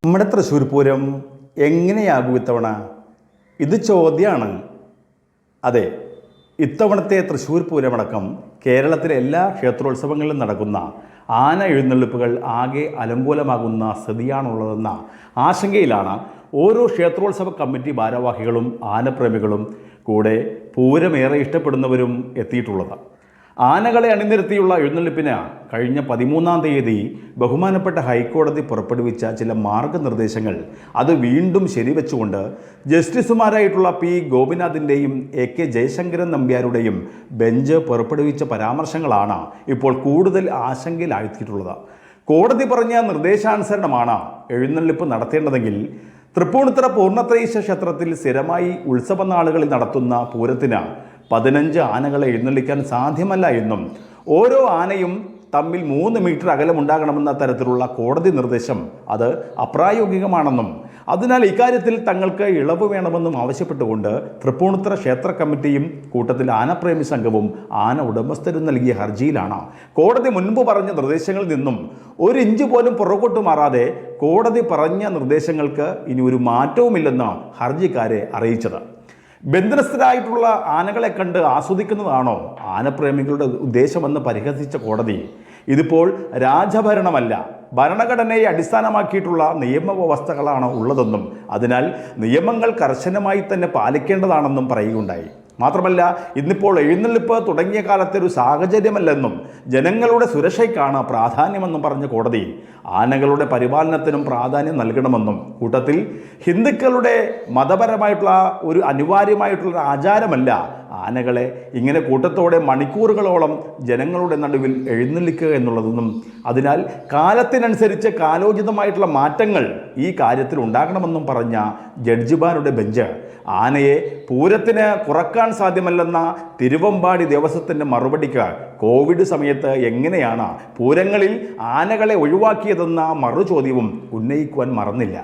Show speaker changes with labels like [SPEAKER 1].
[SPEAKER 1] നമ്മുടെ തൃശ്ശൂർ പൂരം എങ്ങനെയാകും ഇത്തവണ? ഇത് ചോദ്യമാണ്. അതെ, ഇത്തവണത്തെ തൃശ്ശൂർ പൂരമടക്കം കേരളത്തിലെ എല്ലാ ക്ഷേത്രോത്സവങ്ങളിലും നടക്കുന്ന ആന എഴുന്നള്ളിപ്പുകൾ ആകെ അലങ്കോലമാകുന്ന സ്ഥിതിയാണുള്ളതെന്ന ആശങ്കയിലാണ് ഓരോ ക്ഷേത്രോത്സവ കമ്മിറ്റി ഭാരവാഹികളും ആനപ്രേമികളും കൂടെ പൂരമേറെ ഇഷ്ടപ്പെടുന്നവരും എത്തിയിട്ടുള്ളത്. ആനകളെ അണിനിരത്തിയുള്ള എഴുന്നള്ളിപ്പിന് കഴിഞ്ഞ 13-ാം തീയതി ബഹുമാനപ്പെട്ട ഹൈക്കോടതി പുറപ്പെടുവിച്ച ചില മാർഗനിർദ്ദേശങ്ങൾ അത് വീണ്ടും ശരിവെച്ചുകൊണ്ട് ജസ്റ്റിസുമാരായിട്ടുള്ള പി ഗോപിനാഥിൻ്റെയും AK ജയശങ്കരൻ നമ്പ്യാരുടെയും ബെഞ്ച് പുറപ്പെടുവിച്ച പരാമർശങ്ങളാണ് ഇപ്പോൾ കൂടുതൽ ആശങ്കയിലാഴ്ത്തിയിട്ടുള്ളത്. കോടതി പറഞ്ഞ നിർദ്ദേശാനുസരണമാണ് എഴുന്നള്ളിപ്പ് നടത്തേണ്ടതെങ്കിൽ തൃപ്പൂണിത്തുറ പൂർണ്ണത്രയീശ ക്ഷേത്രത്തിൽ സ്ഥിരമായി ഉത്സവ നാളുകളിൽ നടത്തുന്ന പൂരത്തിന് 15 ആനകളെ എഴുന്നള്ളിക്കാൻ സാധ്യമല്ല എന്നും ഓരോ ആനയും തമ്മിൽ 3 മീറ്റർ അകലമുണ്ടാകണമെന്ന തരത്തിലുള്ള കോടതി നിർദ്ദേശം അത് അപ്രായോഗികമാണെന്നും അതിനാൽ ഇക്കാര്യത്തിൽ തങ്ങൾക്ക് ഇളവ് വേണമെന്നും ആവശ്യപ്പെട്ടുകൊണ്ട് തൃപ്പൂണിത്തുറ ക്ഷേത്ര കമ്മിറ്റിയും കൂട്ടത്തിൽ ആനപ്രേമി സംഘവും ആന ഉടമസ്ഥരും നൽകിയ ഹർജിയിലാണ് കോടതി മുൻപ് പറഞ്ഞ നിർദ്ദേശങ്ങളിൽ നിന്നും 1 ഇഞ്ച് പോലും പുറകോട്ട് മാറാതെ കോടതി പറഞ്ഞ നിർദ്ദേശങ്ങൾക്ക് ഇനി ഒരു മാറ്റവുമില്ലെന്ന് ഹർജിക്കാരെ അറിയിച്ചത്. ബന്ധനസ്ഥരായിട്ടുള്ള ആനകളെ കണ്ട് ആസ്വദിക്കുന്നതാണോ ആനപ്രേമികളുടെ ഉദ്ദേശമെന്ന് പരിഹസിച്ച കോടതി ഇതിപ്പോൾ രാജഭരണമല്ല, ഭരണഘടനയെ അടിസ്ഥാനമാക്കിയിട്ടുള്ള നിയമവ്യവസ്ഥകളാണ് ഉള്ളതെന്നും അതിനാൽ നിയമങ്ങൾ കർശനമായി തന്നെ പാലിക്കേണ്ടതാണെന്നും പറയുകയുണ്ടായി. മാത്രമല്ല, ഇന്നിപ്പോൾ എഴുന്നള്ളിപ്പ് തുടങ്ങിയ കാലത്തെ ഒരു സാഹചര്യമല്ലെന്നും ജനങ്ങളുടെ സുരക്ഷയ്ക്കാണ് പ്രാധാന്യമെന്നും പറഞ്ഞ കോടതി ആനകളുടെ പരിപാലനത്തിനും പ്രാധാന്യം നൽകണമെന്നും കൂട്ടത്തിൽ ഹിന്ദുക്കളുടെ മതപരമായിട്ടുള്ള ഒരു അനിവാര്യമായിട്ടുള്ള ആചാരമല്ല ആനകളെ ഇങ്ങനെ കൂട്ടത്തോടെ മണിക്കൂറുകളോളം ജനങ്ങളുടെ നടുവിൽ എഴുന്നള്ളിക്കുക എന്നുള്ളതെന്നും അതിനാൽ കാലത്തിനനുസരിച്ച് കാലോചിതമായിട്ടുള്ള മാറ്റങ്ങൾ ഈ കാര്യത്തിൽ ഉണ്ടാകണമെന്നും പറഞ്ഞ ജഡ്ജിമാരുടെ ബെഞ്ച് ആനയെ പൂരത്തിന് കുറക്കാൻ സാധ്യമല്ലെന്ന തിരുവമ്പാടി ദേവസ്വത്തിൻ്റെ മറുപടിക്ക് കോവിഡ് സമയത്ത് എങ്ങനെയാണ് പൂരങ്ങളിൽ ആനകളെ ഒഴിവാക്കിയതെന്ന മറുചോദ്യവും ഉന്നയിക്കുവാൻ മറന്നില്ല.